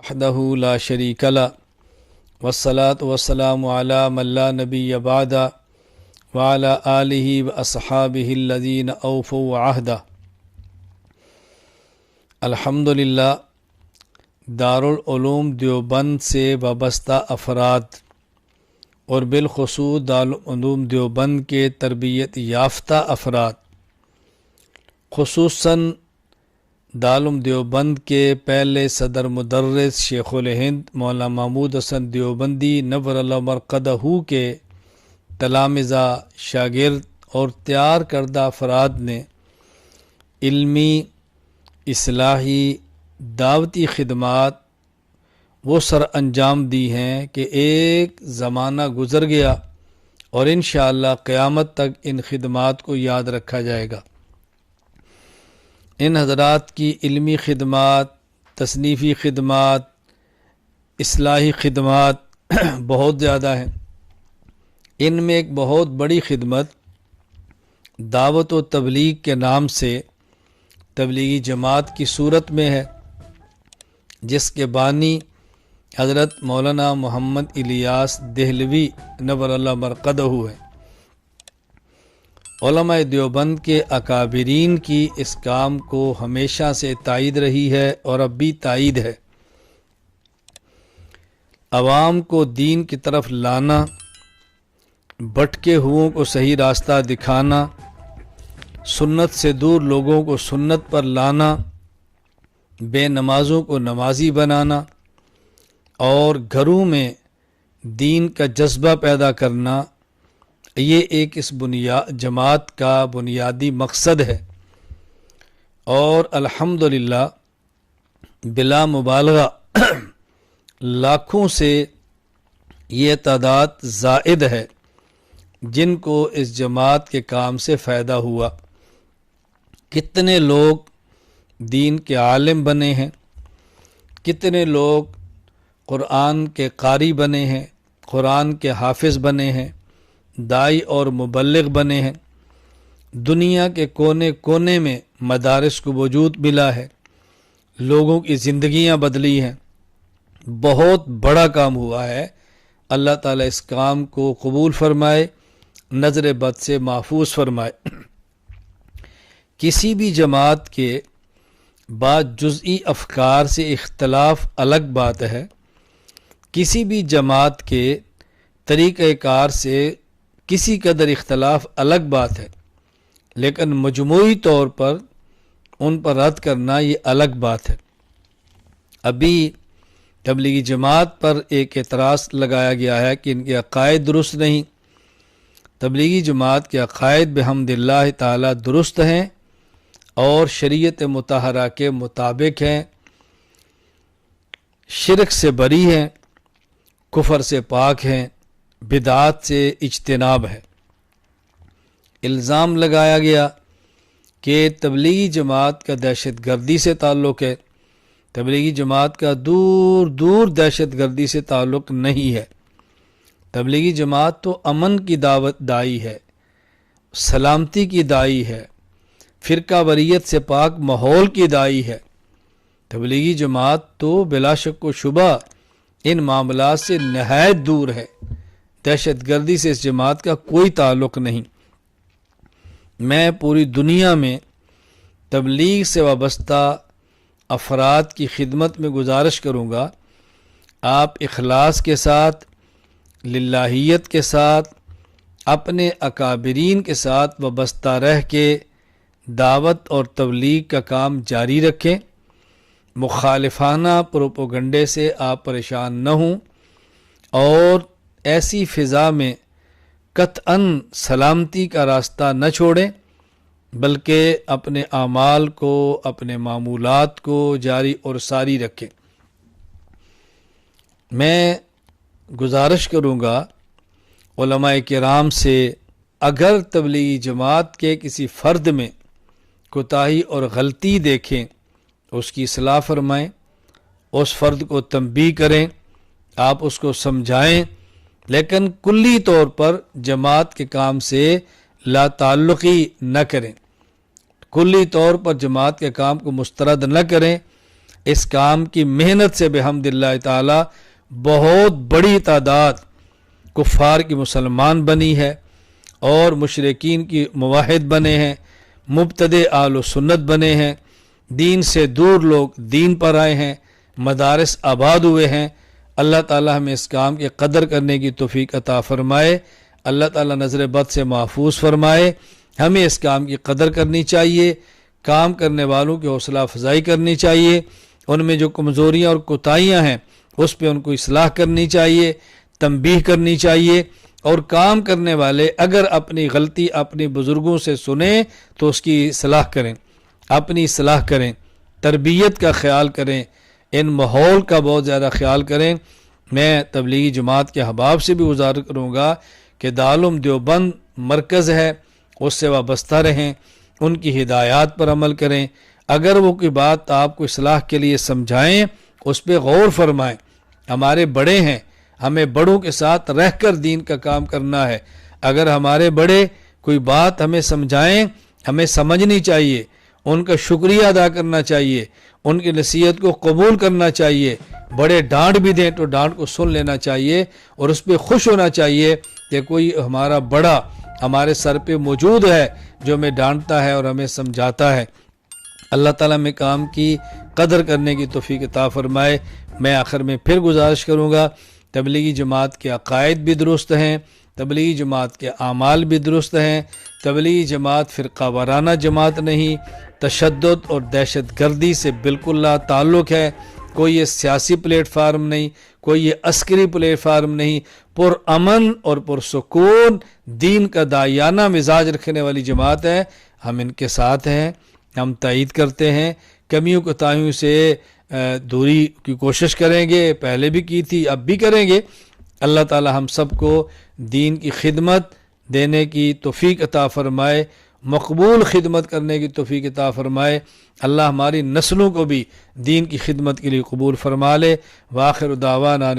وحدہ لا شریک لہ والصلاة والسلام علی من لا نبی بعدہ وعلی آلہ واصحابہ الذین اوفوا عہدہ۔ الحمدللہ دارالعلوم دیوبند سے وابستہ افراد اور بالخصوص دارالعلوم دیوبند کے تربیت یافتہ افراد، خصوصاً دارالعلوم دیوبند کے پہلے صدر مدرس شیخ الہند مولانا محمود حسن دیوبندی نور اللہ مرقدہ کے تلامذہ، شاگرد اور تیار کردہ افراد نے علمی، اصلاحی، دعوتی خدمات وہ سر انجام دی ہیں کہ ایک زمانہ گزر گیا اور انشاءاللہ قیامت تک ان خدمات کو یاد رکھا جائے گا۔ ان حضرات کی علمی خدمات، تصنیفی خدمات، اصلاحی خدمات بہت زیادہ ہیں۔ ان میں ایک بہت بڑی خدمت دعوت و تبلیغ کے نام سے تبلیغی جماعت کی صورت میں ہے، جس کے بانی حضرت مولانا محمد الیاس دہلوی نور اللہ مرقدہ ہیں۔ علماء دیوبند کے اکابرین کی اس کام کو ہمیشہ سے تائید رہی ہے اور اب بھی تائید ہے۔ عوام کو دین کی طرف لانا، بھٹکے ہوئوں کو صحیح راستہ دکھانا، سنت سے دور لوگوں کو سنت پر لانا، بے نمازوں کو نمازی بنانا اور گھروں میں دین کا جذبہ پیدا کرنا، یہ ایک اس جماعت کا بنیادی مقصد ہے۔ اور الحمدللہ بلا مبالغہ لاکھوں سے یہ تعداد زائد ہے جن کو اس جماعت کے کام سے فائدہ ہوا۔ کتنے لوگ دین کے عالم بنے ہیں، کتنے لوگ قرآن کے قاری بنے ہیں، قرآن کے حافظ بنے ہیں، داعی اور مبلغ بنے ہیں۔ دنیا کے کونے کونے میں مدارس کو وجود ملا ہے، لوگوں کی زندگیاں بدلی ہیں۔ بہت بڑا کام ہوا ہے۔ اللہ تعالیٰ اس کام کو قبول فرمائے، نظر بد سے محفوظ فرمائے۔ کسی بھی جماعت کے بعض جزئی افکار سے اختلاف الگ بات ہے، کسی بھی جماعت کے طریقہ کار سے کسی قدر اختلاف الگ بات ہے، لیکن مجموعی طور پر ان پر رد کرنا یہ الگ بات ہے۔ ابھی تبلیغی جماعت پر ایک اعتراض لگایا گیا ہے کہ ان کے عقائد درست نہیں۔ تبلیغی جماعت کے عقائد بحمد اللہ تعالی درست ہیں اور شریعت مطہرہ کے مطابق ہیں، شرک سے بری ہیں، کفر سے پاک ہیں، بدعات سے اجتناب ہے۔ الزام لگایا گیا کہ تبلیغی جماعت کا دہشت گردی سے تعلق ہے۔ تبلیغی جماعت کا دور دور دہشت گردی سے تعلق نہیں ہے۔ تبلیغی جماعت تو امن کی دعوت دائی ہے، سلامتی کی دائی ہے، فرقہ واریت سے پاک ماحول کی دائی ہے۔ تبلیغی جماعت تو بلا شک و شبہ ان معاملات سے نہایت دور ہے۔ دہشت گردی سے اس جماعت کا کوئی تعلق نہیں۔ میں پوری دنیا میں تبلیغ سے وابستہ افراد کی خدمت میں گزارش کروں گا، آپ اخلاص کے ساتھ، للہیت کے ساتھ، اپنے اکابرین کے ساتھ وابستہ رہ کے دعوت اور تبلیغ کا کام جاری رکھیں۔ مخالفانہ پروپیگنڈے سے آپ پریشان نہ ہوں اور ایسی فضا میں قطعاً سلامتی کا راستہ نہ چھوڑیں، بلکہ اپنے اعمال کو، اپنے معمولات کو جاری اور ساری رکھیں۔ میں گزارش کروں گا علماء کرام سے، اگر تبلیغی جماعت کے کسی فرد میں کوتاہی اور غلطی دیکھیں اس کی اصلاح فرمائیں، اس فرد کو تنبیہ کریں، آپ اس کو سمجھائیں، لیکن کلی طور پر جماعت کے کام سے لا تعلقی نہ کریں، کلی طور پر جماعت کے کام کو مسترد نہ کریں، اس کام کی محنت سے بحمد اللہ تعالی بہت بڑی تعداد کفار کی مسلمان بنی ہے اور مشرکین کی موحد بنے ہیں، مبتدع اہل و سنت بنے ہیں، دین سے دور لوگ دین پر آئے ہیں، مدارس آباد ہوئے ہیں۔ اللہ تعالی ہمیں اس کام کی قدر کرنے کی توفیق عطا فرمائے، اللہ تعالی نظر بد سے محفوظ فرمائے۔ ہمیں اس کام کی قدر کرنی چاہیے، کام کرنے والوں کی حوصلہ افزائی کرنی چاہیے، ان میں جو کمزوریاں اور کوتاہیاں ہیں اس پہ ان کو اصلاح کرنی چاہیے، تنبیہ کرنی چاہیے، اور کام کرنے والے اگر اپنی غلطی اپنے بزرگوں سے سنیں تو اس کی اصلاح کریں، اپنی اصلاح کریں، تربیت کا خیال کریں، ان ماحول کا بہت زیادہ خیال کریں۔ میں تبلیغی جماعت کے احباب سے بھی گزارش کروں گا کہ دارالعلوم دیوبند مرکز ہے، اس سے وابستہ رہیں، ان کی ہدایات پر عمل کریں، اگر وہ کوئی بات آپ کو اصلاح کے لیے سمجھائیں اس پہ غور فرمائیں۔ ہمارے بڑے ہیں، ہمیں بڑوں کے ساتھ رہ کر دین کا کام کرنا ہے۔ اگر ہمارے بڑے کوئی بات ہمیں سمجھائیں ہمیں سمجھنی چاہیے، ان کا شکریہ ادا کرنا چاہیے، ان کی نصیحت کو قبول کرنا چاہیے۔ بڑے ڈانٹ بھی دیں تو ڈانٹ کو سن لینا چاہیے اور اس پہ خوش ہونا چاہیے کہ کوئی ہمارا بڑا ہمارے سر پہ موجود ہے جو ہمیں ڈانٹتا ہے اور ہمیں سمجھاتا ہے۔ اللہ تعالیٰ میں کام کی قدر کرنے کی توفیق عطا فرمائے۔ میں آخر میں پھر گزارش کروں گا، تبلیغی جماعت کے عقائد بھی درست ہیں، تبلیغی جماعت کے اعمال بھی درست ہیں، تبلیغی جماعت فرقہ وارانہ جماعت نہیں، تشدد اور دہشت گردی سے بالکل لا تعلق ہے، کوئی یہ سیاسی پلیٹ فارم نہیں، کوئی یہ عسکری پلیٹ فارم نہیں، پرامن اور پرسکون دین کا داعیانہ مزاج رکھنے والی جماعت ہے۔ ہم ان کے ساتھ ہیں، ہم تائید کرتے ہیں، کمیوں کوتاہیوں سے دوری کی کوشش کریں گے، پہلے بھی کی تھی اب بھی کریں گے۔ اللہ تعالی ہم سب کو دین کی خدمت دینے کی توفیق عطا فرمائے، مقبول خدمت کرنے کی توفیق عطا فرمائے۔ اللہ ہماری نسلوں کو بھی دین کی خدمت کے لیے قبول فرما لے۔ وآخر دعوانا